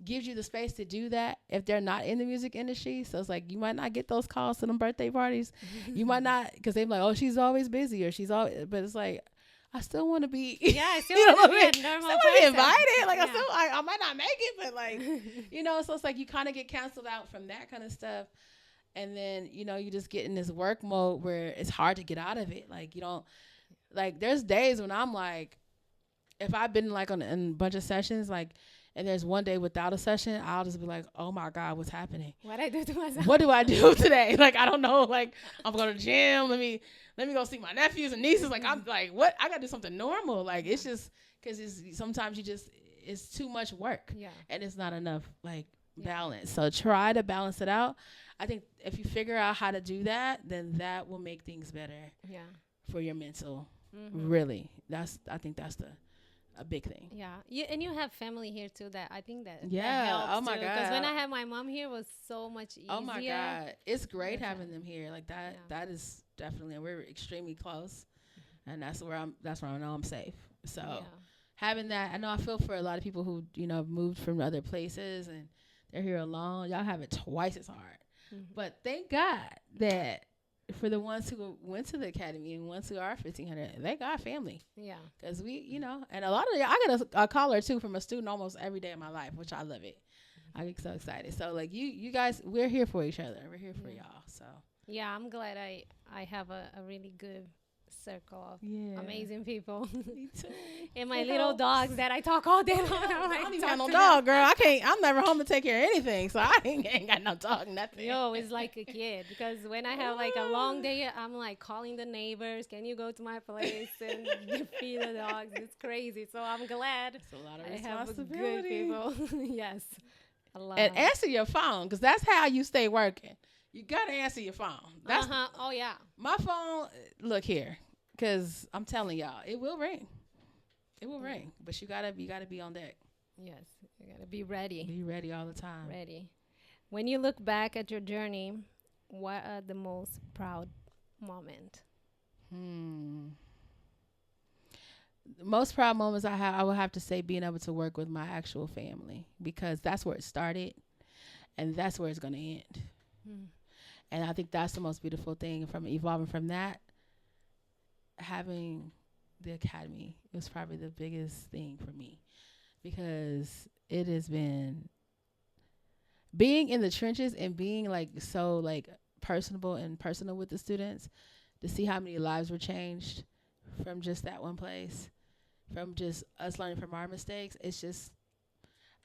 gives you the space to do that if they're not in the music industry. So it's like, you might not get those calls to them birthday parties. You might not, because they're like, oh, she's always busy, or she's always, but it's like, I still want to be, I still want to be a normal person. Be invited. I might not make it, but so it's like you kind of get canceled out from that kind of stuff. And then, you just get in this work mode where it's hard to get out of it. Like, you don't, there's days when I'm like, if I've been in a bunch of sessions, and there's one day without a session, I'll just be like, oh my God, what's happening? What I do to myself? What do I do today? I don't know. I'm going to the gym. Let me go see my nephews and nieces. I'm like, what? I got to do something normal. It's just, because sometimes it's too much work. Yeah. And it's not enough, balance. So try to balance it out. I think if you figure out how to do that, then that will make things better. Yeah. For your mental. Really. I think that's a big thing. Yeah. And you have family here too that I think that yeah. that helps oh my too. God. Because when I had my mom here, it was so much easier. Oh my God. It's great having them here. Like that. Yeah. That is definitely, and we're extremely close. And that's where I know I'm safe. So having that, I know I feel for a lot of people who, moved from other places and they're here alone. Y'all have it twice as hard. But thank God that for the ones who went to the academy and ones who are 1,500, they got family. Yeah. Because we, and a lot of y'all, I get a caller too from a student almost every day of my life, which I love it. I get so excited. So like you guys, we're here for each other. We're here for y'all. So yeah, I'm glad I have a really good circle of amazing people. Me too. And my little dogs that I talk all day long. I don't even have no dog, girl. I'm never home to take care of anything, so I ain't got no dog, nothing. Yo, it's like a kid, because when I have like a long day, I'm like calling the neighbors, can you go to my place and feed the dogs? It's crazy. So I'm glad it's a lot of I responsibility. have good people. Yes. A lot. And answer your phone, because that's how you stay working. You got to answer your phone. That's Oh, yeah. My phone, look here, because I'm telling y'all, it will ring. It will ring. But you gotta be on deck. Yes. You got to be ready. Be ready all the time. Ready. When you look back at your journey, what are the most proud moment? The most proud moments I would have to say being able to work with my actual family, because that's where it started and that's where it's going to end. And I think that's the most beautiful thing from evolving from that. Having the academy was probably the biggest thing for me, because it has been being in the trenches and being like so like personable and personal with the students, to see how many lives were changed from just that one place, from just us learning from our mistakes. It's just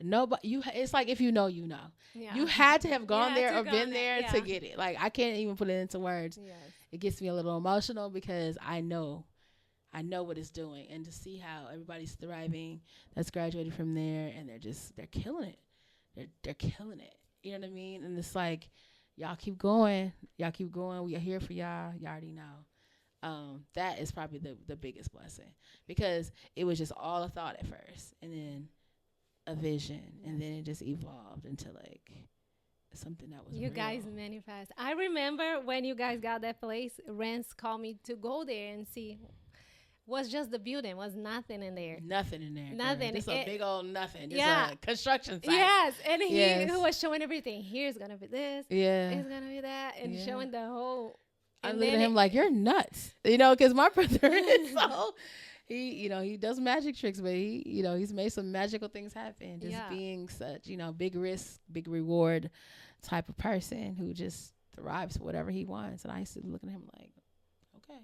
nobody. It's like if you know. Yeah. You had to have gone there or been there to get it. Like I can't even put it into words. Yes. It gets me a little emotional because I know what it's doing, and to see how everybody's thriving that's graduated from there, and they're killing it. They're killing it. You know what I mean? And it's like, y'all keep going. We are here for y'all. Y'all already know. That is probably the biggest blessing, because it was just all a thought at first, and then a vision, and then it just evolved into like something that was you real. Guys manifest. I remember when you guys got that place, Rance called me to go there and see. Was just the building, was nothing in there. Nothing in there. Nothing. Just a big old nothing. Just a construction site. Yes, and he was showing everything. Here's gonna be this. Yeah. It's gonna be that, and showing the whole. I'm looking at him like, you're nuts, because my brother is so. He does magic tricks, but he's made some magical things happen. Just being such, big risk, big reward type of person who just thrives for whatever he wants. And I used to look at him like, okay.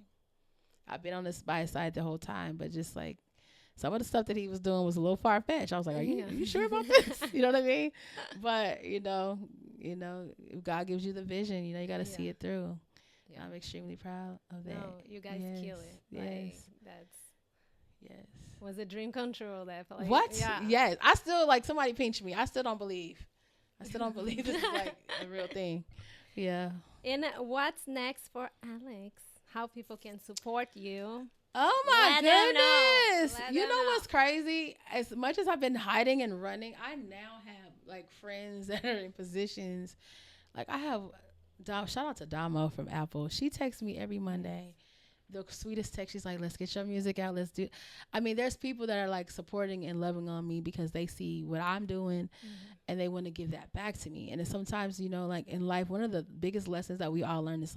I've been on this by his side the whole time, but just like some of the stuff that he was doing was a little far fetched. I was like, are you sure about this? You know what I mean? But, if God gives you the vision, you got to see it through. Yeah. I'm extremely proud of that. No, you guys kill it. Yes. Like, that's was a dream come true. That like, what? Yeah. Yes. I still somebody pinched me. I still don't believe this is like a real thing. Yeah. And what's next for Alex? How people can support you? Oh my goodness! You know what's crazy? As much as I've been hiding and running, I now have friends that are in positions. Like I have, shout out to Damo from Apple. She texts me every Monday. The sweetest text. She's like, "Let's get your music out. Let's do." I mean, there's people that are supporting and loving on me because they see what I'm doing, and they want to give that back to me. And it's sometimes, in life, one of the biggest lessons that we all learn is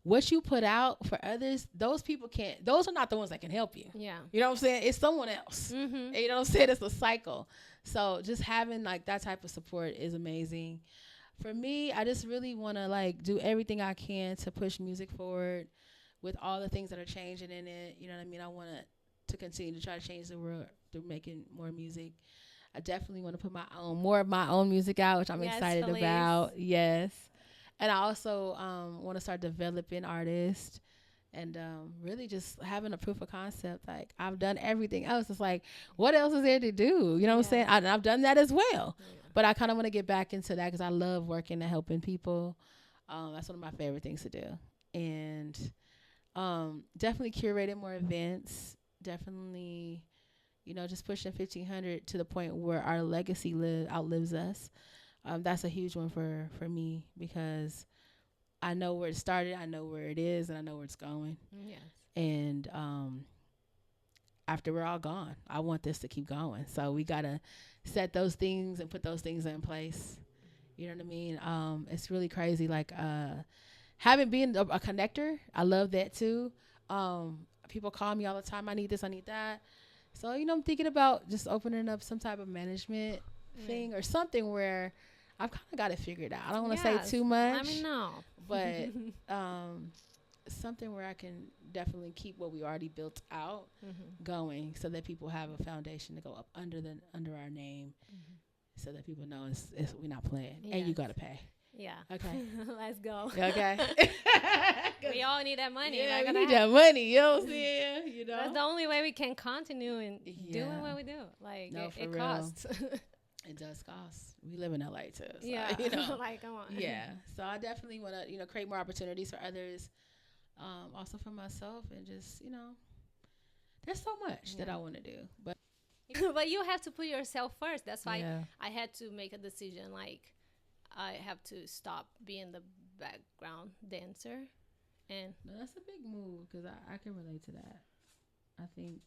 what you put out for others, those are not the ones that can help you. Yeah. You know what I'm saying? It's someone else. Mm-hmm. You know what I'm saying? It's a cycle. So just having that type of support is amazing. For me, I just really want to do everything I can to push music forward with all the things that are changing in it. You know what I mean? I want to continue to try to change the world through making more music. I definitely want to put more of my own music out, which I'm excited about. Yes. And I also want to start developing artists and really just having a proof of concept. I've done everything else. It's what else is there to do? You know what I'm saying? I've done that as well. Yeah. But I kind of want to get back into that because I love working and helping people. That's one of my favorite things to do. And definitely curating more events. Definitely, just pushing 1,500 to the point where our legacy outlives us. That's a huge one for me because I know where it started, I know where it is, and I know where it's going. Yes. And after we're all gone, I want this to keep going. So we got to set those things and put those things in place. You know what I mean? It's really crazy. Like having been a connector, I love that too. People call me all the time. I need this, I need that. So, I'm thinking about just opening up some type of management thing or something where I've kind of got it figured out. I don't want to say too much. Let me know. But something where I can definitely keep what we already built out going so that people have a foundation to go up under our name so that people know it's we're not playing. Yes. And you got to pay. Yeah. Okay. Let's go. Okay. We all need that money. Yeah, we need that money. You know what I'm saying? That's the only way we can continue in doing what we do. Like, no, it costs. It does cost. We live in LA too. So, yeah. Like, come on. Yeah. So I definitely want to, create more opportunities for others. Also for myself and just, there's so much that I want to do. But you have to put yourself first. That's why I had to make a decision. Like, I have to stop being the background dancer. And that's a big move because I can relate to that. I think,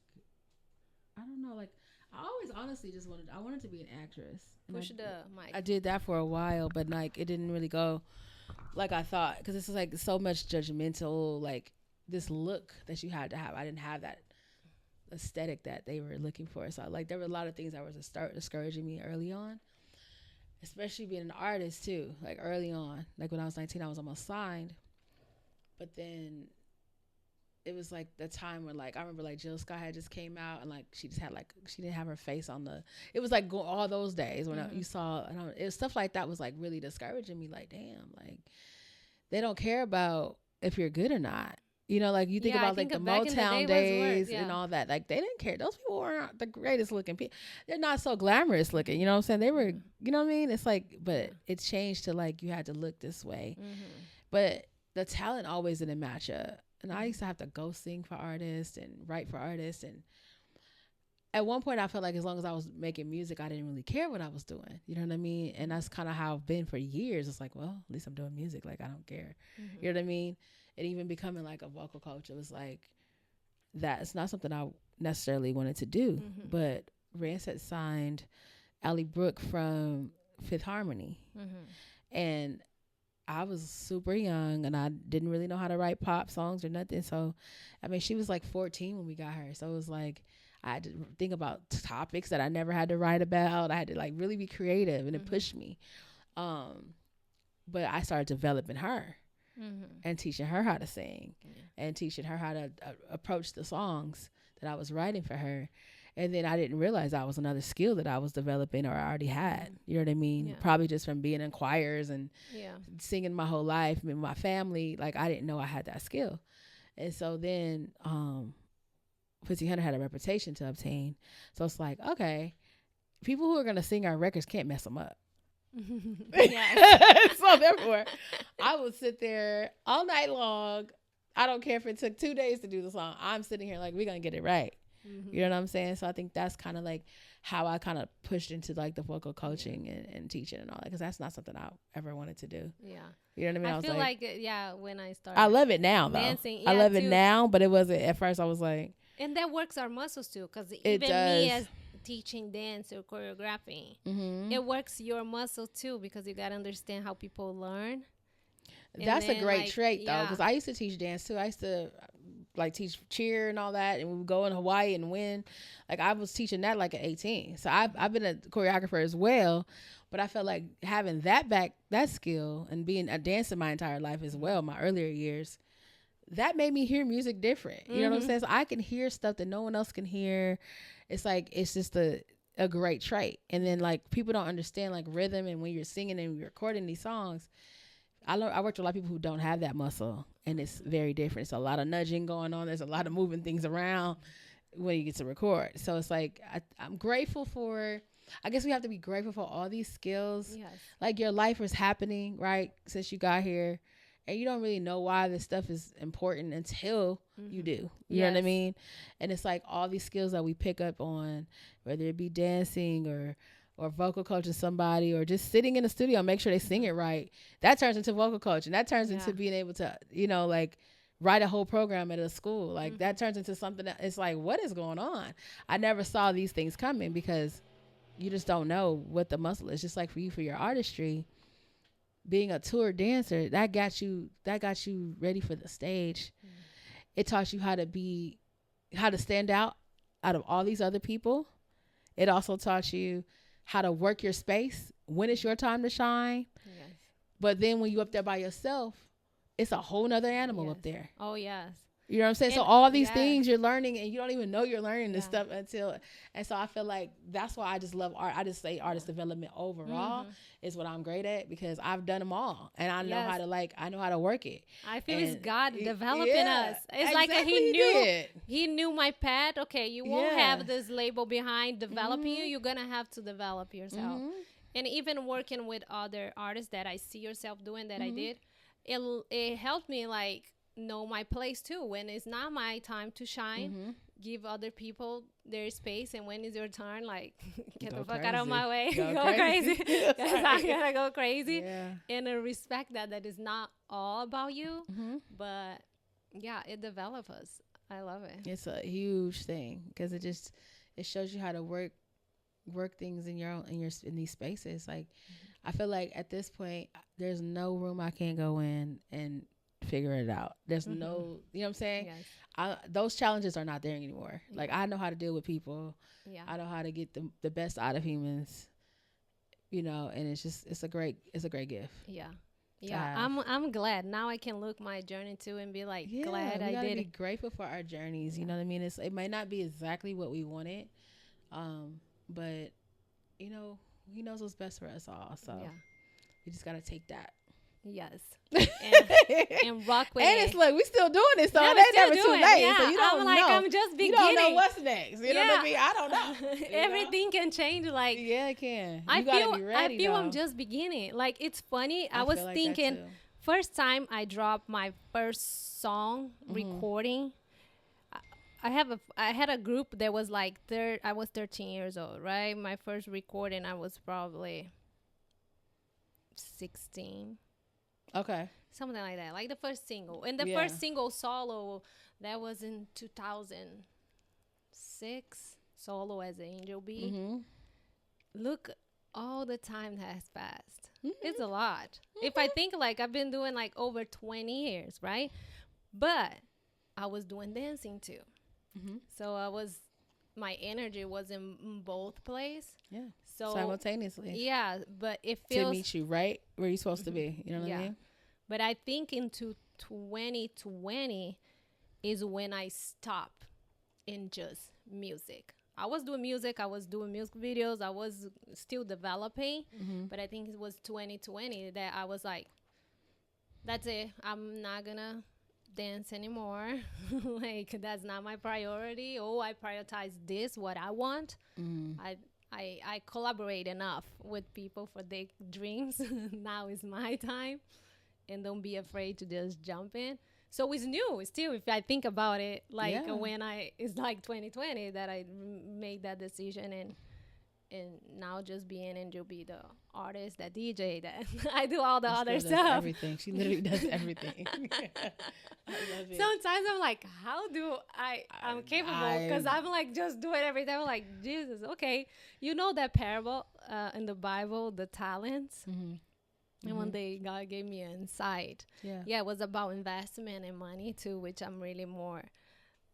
I don't know, like, I always honestly just wanted to be an actress. Push the mic. I did that for a while, but like it didn't really go like I thought because this is like so much judgmental, like this look that you had to have. I didn't have that aesthetic that they were looking for. So like there were a lot of things that were discouraging me early on, especially being an artist too. Like early on, like when I was 19, I was almost signed, but then it was like the time where like I remember like Jill Scott had just came out and like she just had like she didn't have her face on the. It was like all those days when you saw it was stuff like that was like really discouraging me. Like damn, like they don't care about if you're good or not. Like you think about like the Motown days and all that. Like they didn't care. Those people weren't the greatest looking people. They're not so glamorous looking. You know what I'm saying? They were. You know what I mean? It's like, but it changed to like you had to look this way. But the talent always didn't match up. And I used to have to go sing for artists and write for artists. And at one point, I felt like as long as I was making music, I didn't really care what I was doing. You know what I mean? And that's kind of how I've been for years. It's like, well, at least I'm doing music. Like, I don't care. You know what I mean? And even becoming like a vocal coach, it was like, that's not something I necessarily wanted to do. But Rance had signed Ally Brooke from Fifth Harmony. And I was super young and I didn't really know how to write pop songs or nothing. So, I mean, she was like 14 when we got her. So it was like, I had to think about topics that I never had to write about. I had to like really be creative and it pushed me. But I started developing her and teaching her how to sing and teaching her how to approach the songs that I was writing for her. And then I didn't realize that was another skill that I was developing or I already had. You know what I mean? Yeah. Probably just from being in choirs and singing my whole life. I mean, my family, like I didn't know I had that skill. And so then 1,500 had a reputation to obtain. So it's like, okay, people who are going to sing our records can't mess them up. So therefore, I would sit there all night long. I don't care if it took 2 days to do the song. I'm sitting here like, we're going to get it right. You know what I'm saying? So I think that's kind of like how I kind of pushed into like the vocal coaching and teaching and all that, because that's not something I ever wanted to do. Yeah. You know what I mean? I feel like when I started. I love it now, though. Dancing, I love it now, but it wasn't, at first I was like. And that works our muscles too, because even me as teaching dance or choreographing, it works your muscle too, because you got to understand how people learn. That's a great trait, though, because I used to teach dance too. I used to like teach cheer and all that, and we would go in Hawaii and win. Like I was teaching that like at 18. So I've been a choreographer as well, but I felt like having that skill and being a dancer my entire life as well, my earlier years, that made me hear music different. You know what I'm saying? So I can hear stuff that no one else can hear. It's like, it's just a great trait. And then like people don't understand like rhythm, and when you're singing and you're recording these songs, I worked with a lot of people who don't have that muscle, and it's very different. It's a lot of nudging going on. There's a lot of moving things around when you get to record. So it's like I'm grateful for I guess we have to be grateful for all these skills. Yes. Like your life is happening, right? Since you got here. And you don't really know why this stuff is important until you do. You know what I mean? And it's like all these skills that we pick up on, whether it be dancing or vocal coaching somebody or just sitting in the studio and make sure they sing it right. That turns into vocal coaching. That turns into being able to, you know, like write a whole program at a school. Like that turns into something that it's like, what is going on? I never saw these things coming because you just don't know what the muscle is. Just like for you, for your artistry, being a tour dancer, that got you ready for the stage. It taught you how to stand out of all these other people. It also taught you how to work your space when it's your time to shine. Yes. But then when you up there by yourself, it's a whole nother animal up there. Oh yes. You know what I'm saying? And so all these things you're learning and you don't even know you're learning this stuff until, and so I feel like that's why I just love art. I just say artist development overall is what I'm great at because I've done them all and I know how to I know how to work it. I feel it's God developing us. It's like he knew my path. Okay, you won't have this label behind developing you. You're going to have to develop yourself. And even working with other artists that I see yourself doing that I did, it helped me like know my place too. When it's not my time to shine, give other people their space, and when it's your turn, like get the fuck out of my way, go crazy, because I'm gonna go crazy. And respect that is not all about you, but it develops us. I love it. It's a huge thing because it shows you how to work things in these spaces. Like I feel like at this point there's no room I can't go in and figure it out. There's no, you know what I'm saying? Yes. Those challenges are not there anymore. Like I know how to deal with people. I know how to get the best out of humans, you know, and it's a great gift. I'm glad now I can look my journey too and be like glad I did be it. Grateful for our journeys. You know what I mean? It might not be exactly what we wanted, but you know, he knows what's best for us all. So we just gotta take that. Yes. And rock with and it. It's like we still doing it, so it's never too late. Yeah. So you don't know. I'm just beginning. You don't know what's next. You know what I mean? I don't know. Everything can change. Like it can. I feel though. I'm just beginning. Like it's funny. I was like thinking first time I dropped my first song recording. I had a group that was like I was 13 years old, right? My first recording I was probably 16. Okay. Something like that. Like the first single. And the first single solo, that was in 2006. Solo as Angel B. Look, all the time has passed. It's a lot. If I think like I've been doing like over 20 years, right? But I was doing dancing too. So my energy was in both places. Yeah. So simultaneously. Yeah, but it feels to meet you right where you're supposed to be. You know what I mean? But I think into 2020 is when I stopped in just music. I was doing music. I was doing music videos. I was still developing. But I think it was 2020 that I was like, that's it. I'm not going to dance anymore. Like, that's not my priority. Oh, I prioritize this, what I want. I collaborate enough with people for their dreams. Now is my time. And don't be afraid to just jump in. So it's new. Still, if I think about it, like when it's like 2020 that I made that decision, and now just being Angel B, the artist, that DJ, that I do all the other stuff. Everything. She literally does everything. I love it. Sometimes I'm like, how do I'm capable? Because I'm like just doing everything. I'm like, Jesus, okay. You know that parable in the Bible, the talents? And one day God gave me an insight. Yeah, it was about investment and money too, which I'm really more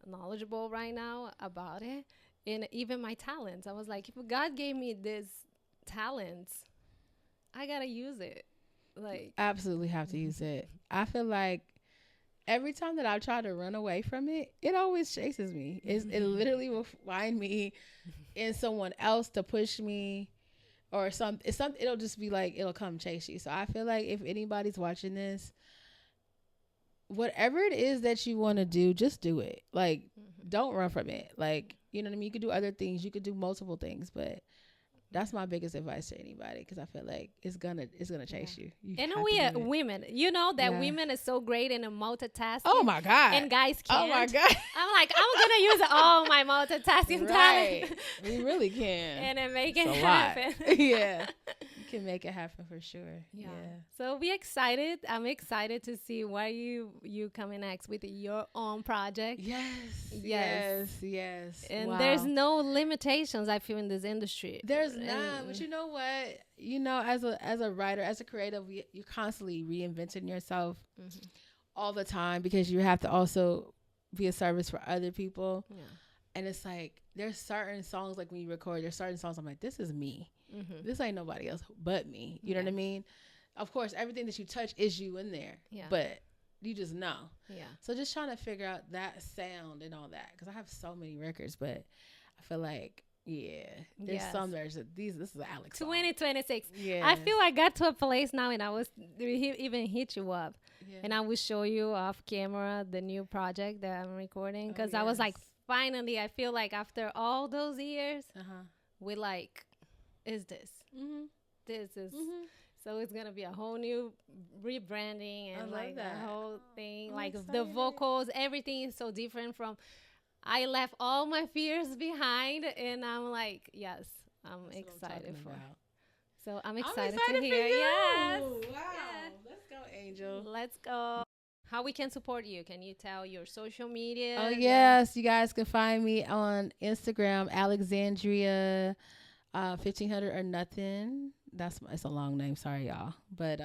knowledgeable right now about it. And even my talents, I was like, if God gave me this talents, I gotta use it. Like, absolutely have to use it. I feel like every time that I try to run away from it, it always chases me. It literally will find me in someone else to push me. Or it'll just be like, it'll come chase you. So I feel like if anybody's watching this, whatever it is that you want to do, just do it. Like, don't run from it. Like, you know what I mean? You could do other things. You could do multiple things, but That's my biggest advice to anybody, because I feel like it's gonna chase you. And have we to are do it. women. You know that women are so great in a multitasking. Oh my God. And guys can't. Oh my God. I'm like, I'm gonna use all my multitasking Right. talent. We really can. And then make it It's a happen. lot. Yeah. You can make it happen for sure. Yeah. So we excited. I'm excited to see where you coming next with your own project. Yes. And Wow. there's no limitations, I feel, in this industry. There's none, but you know what? You know, as a writer, as a creative, you're constantly reinventing yourself all the time, because you have to also be a service for other people. Yeah. And it's like, there's certain songs, like when you record, there's certain songs I'm like, this is me. This ain't nobody else but me. You know what I mean? Of course, everything that you touch is you in there. Yeah. But you just know. Yeah. So just trying to figure out that sound and all that, because I have so many records, but I feel like, there's some this is an Alex song. 2026. I feel I got to a place now, and I was even hit you up, and I will show you off camera the new project that I'm recording, because I was like, finally, I feel like after all those years, we like, is this? This is. So it's gonna be a whole new rebranding, and like the whole thing, I'm like excited. The vocals, everything is so different from. I left all my fears behind, and I'm like, yes, I'm excited for. So I'm excited to hear. Yes. Wow. Yes. Let's go, Angel. Let's go. How we can support you? Can you tell your social media? Oh yes, you guys can find me on Instagram, Alexandria 1500 or Nothin. It's a long name, sorry y'all. But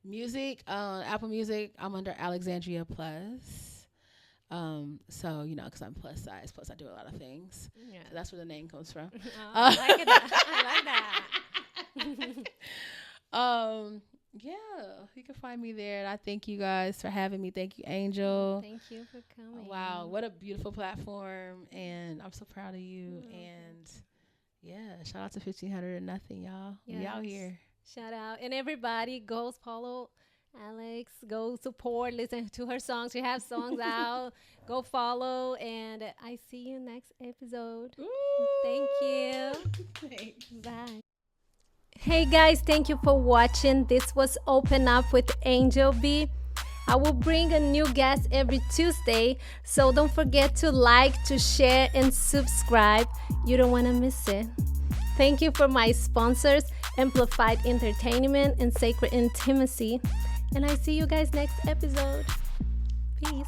music, Apple Music, I'm under Alexandria Plus. So you know, because I'm plus size, plus I do a lot of things. Yeah. So that's where the name comes from. I like that. I like that. Yeah, you can find me there. And I thank you guys for having me. Thank you, Angel. Thank you for coming. Wow, what a beautiful platform, and I'm so proud of you. And shout out to 1500 and Nothin, y'all. Yes. We out here. Shout out. And everybody, go follow Alex. Go support, listen to her songs. She has songs out. Go follow. And I see you next episode. Ooh. Thank you. Thanks. Bye. Hey guys, thank you for watching. This was Open Up with Angel B. I will bring a new guest every Tuesday, so don't forget to like, to share, and subscribe. You don't want to miss it. Thank you for my sponsors, Amplified Entertainment and Sacred Intimacy. And I see you guys next episode. Peace.